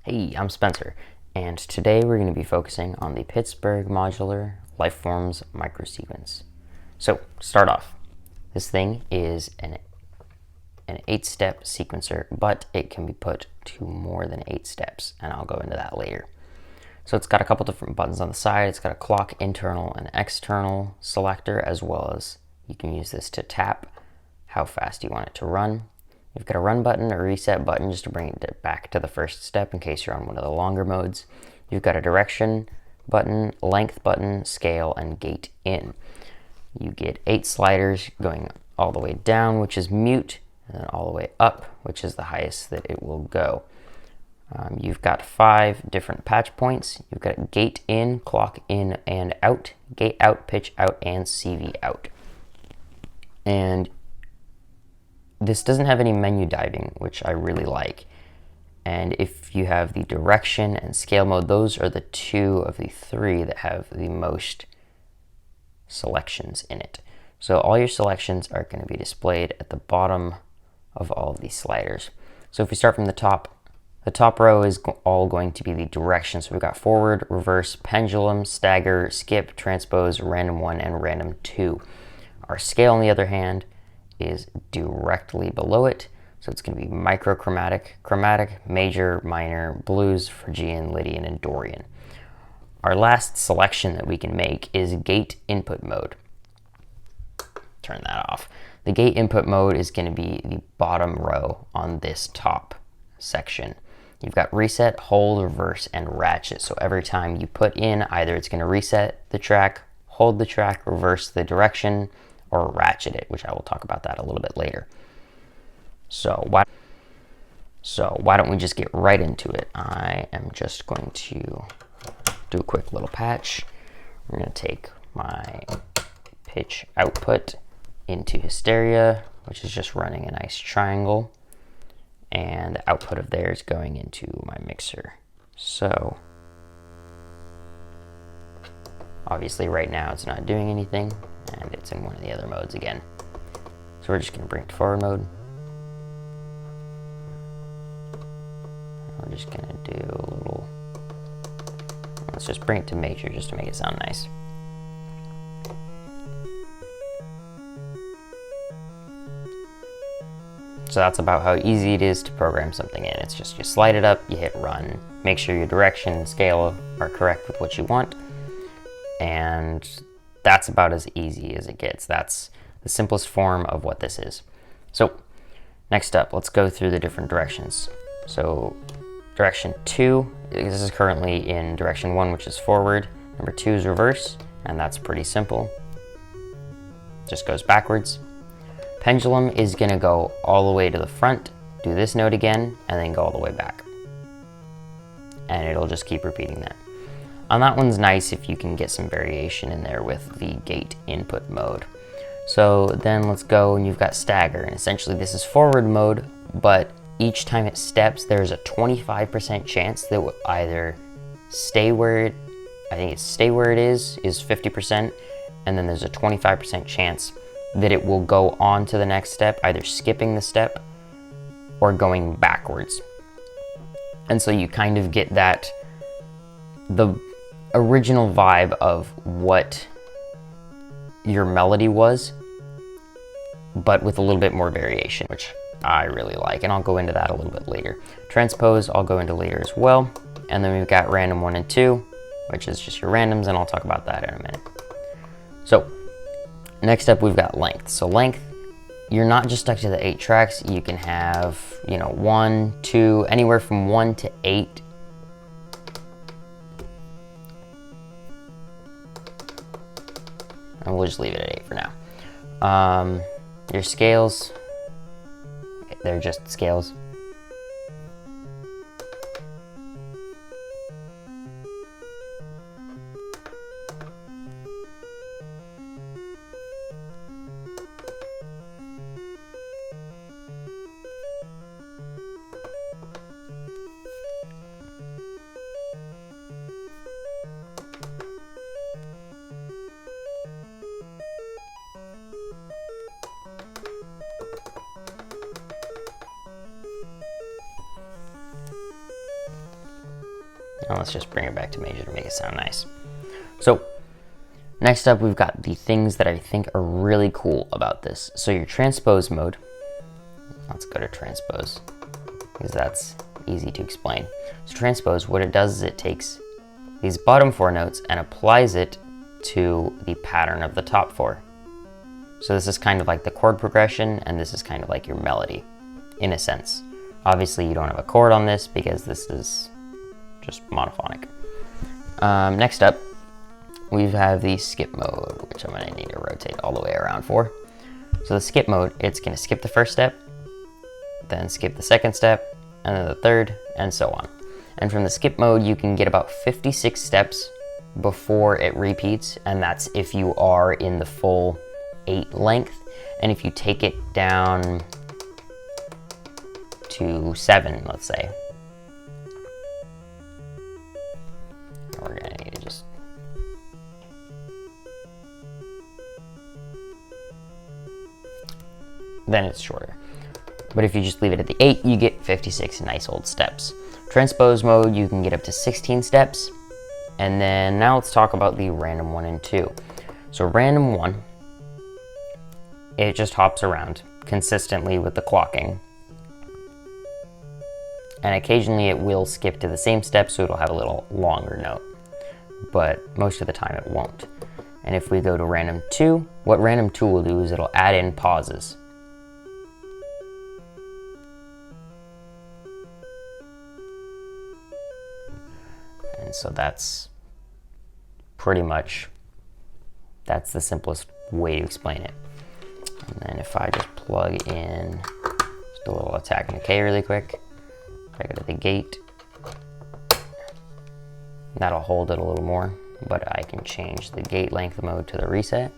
Hey, I'm Spencer, and today we're going to be focusing on the Pittsburgh modular Lifeforms Micro Sequence. So, to start off, this thing is an 8-step sequencer, but it can be put to more than 8 steps, and I'll go into that later. So it's got a couple different buttons on the side. It's got a clock internal and external selector, as well as you can use this to tap how fast you want it to run. You've got a run button, a reset button just to bring it back to the first step in case you're on one of the longer modes. You've got a direction button, length button, scale, and gate in. You get 8 sliders going all the way down, which is mute, and then all the way up, which is the highest that it will go. You've got 5 different patch points. You've got gate in, clock in and out, gate out, pitch out, and CV out. And this doesn't have any menu diving, which I really like. And if you have the direction and scale mode, those are the 2 of the 3 that have the most selections in it. So all your selections are going to be displayed at the bottom of all of these sliders. So if we start from the top row is all going to be the direction. So we've got forward, reverse, pendulum, stagger, skip, transpose, random 1, and random 2. Our scale, on the other hand, is directly below it. So it's going to be microchromatic, chromatic, major, minor, blues, Phrygian, Lydian, and Dorian. Our last selection that we can make is gate input mode. Turn that off. The gate input mode is going to be the bottom row on this top section. You've got reset, hold, reverse, and ratchet. So every time you put in, either it's going to reset the track, hold the track, reverse the direction, or ratchet it, which I will talk about that a little bit later. So why don't we just get right into it? I am just going to do a quick little patch. We're going to take my pitch output into hysteria, which is just running a nice triangle, and the output of there is going into my mixer. So obviously right now it's not doing anything, and it's in one of the other modes again. So we're just going to bring it to forward mode. We're just going to do a little, let's just bring it to major just to make it sound nice. So that's about how easy it is to program something in. It's just you slide it up, you hit run, make sure your direction and scale are correct with what you want, and that's about as easy as it gets. That's the simplest form of what this is. So next up, let's go through the different directions. So direction 2, this is currently in direction 1, which is forward. Number 2 is reverse, and that's pretty simple. Just goes backwards. Pendulum is going to go all the way to the front, do this note again, and then go all the way back. And it'll just keep repeating that. On that one's nice if you can get some variation in there with the gate input mode. So then let's go, and you've got stagger, and essentially this is forward mode, but each time it steps, there's a 25% chance that it will either stay where it, I think it's stay where it is 50%, and then there's a 25% chance that it will go on to the next step, either skipping the step or going backwards. And so you kind of get that, the original vibe of what your melody was, but with a little bit more variation, which I really like, and I'll go into that a little bit later. Transpose, I'll go into later as well. And then we've got random 1 and 2, which is just your randoms, and I'll talk about that in a minute. So next up, we've got length. So length, you're not just stuck to the 8 tracks. You can have, 1, 2, anywhere from 1 to 8. And we'll just leave it at 8 for now. Your scales, they're just scales. Now let's just bring it back to major to make it sound nice. So next up, we've got the things that I think are really cool about this. So your transpose mode, let's go to transpose because that's easy to explain. So transpose, what it does is it takes these bottom 4 notes and applies it to the pattern of the top 4. So this is kind of like the chord progression, and this is kind of like your melody, in a sense. Obviously, you don't have a chord on this because this is just monophonic. Next up, we have the skip mode, which I'm gonna need to rotate all the way around for. So the skip mode, it's gonna skip the first step, then skip the second step, and then the third, and so on. And from the skip mode, you can get about 56 steps before it repeats, and that's if you are in the full 8 length. And if you take it down to 7, let's say, we're gonna need to just then it's shorter. But if you just leave it at the 8, you get 56 nice old steps. Transpose mode, you can get up to 16 steps. And then now let's talk about the random 1 and 2. So random 1, it just hops around consistently with the clocking. And occasionally it will skip to the same step, so it'll have a little longer note. But most of the time it won't. And if we go to random 2, what random 2 will do is it'll add in pauses. And so that's pretty much, that's the simplest way to explain it. And then if I just plug in just a little attack and decay really quick, if I go to the gate, that'll hold it a little more, but I can change the gate length mode to the reset.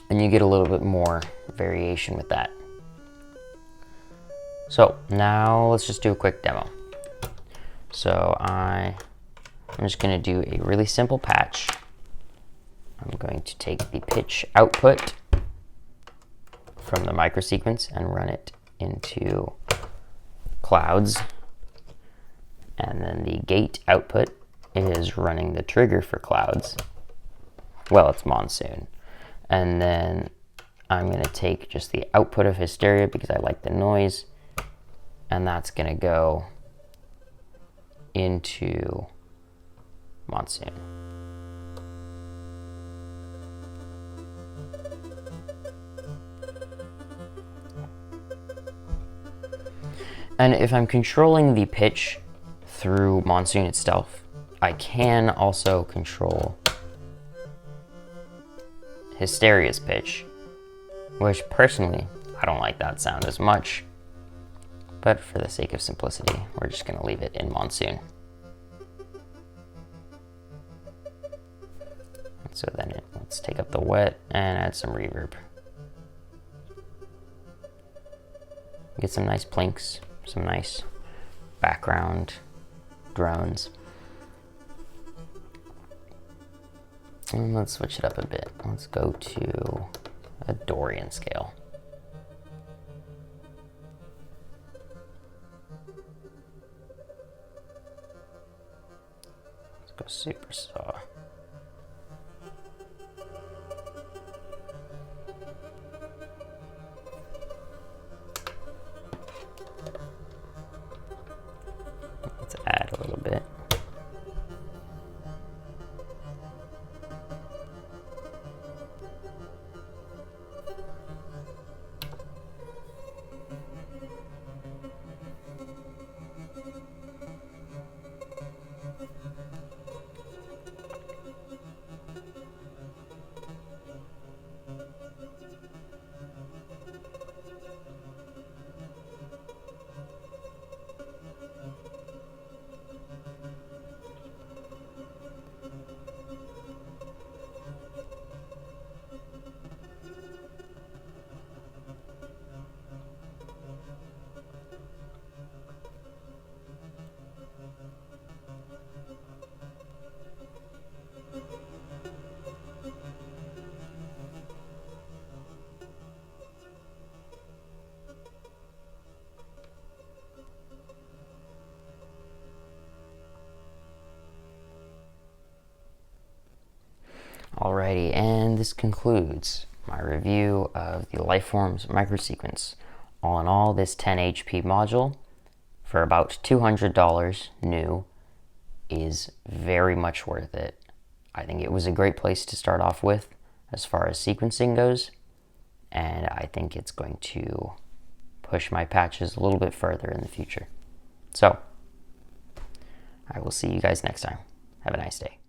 And you get a little bit more variation with that. So now let's just do a quick demo. So I'm just gonna do a really simple patch. I'm going to take the pitch output from the micro sequence and run it into clouds. And then the gate output is running the trigger for clouds. Well, it's monsoon. And then I'm gonna take just the output of hysteria because I like the noise, and that's gonna go into monsoon. And if I'm controlling the pitch through monsoon itself, I can also control hysteria's pitch, which personally, I don't like that sound as much, but for the sake of simplicity, we're just gonna leave it in monsoon. So then let's take up the wet and add some reverb. Get some nice plinks, some nice background drones. And let's switch it up a bit. Let's go to a Dorian scale. Let's go super saw. Let's add a little bit. Alrighty, and this concludes my review of the Lifeforms Micro Sequence. All in all, this 10 HP module for about $200 new is very much worth it. I think it was a great place to start off with as far as sequencing goes, and I think it's going to push my patches a little bit further in the future. So, I will see you guys next time. Have a nice day.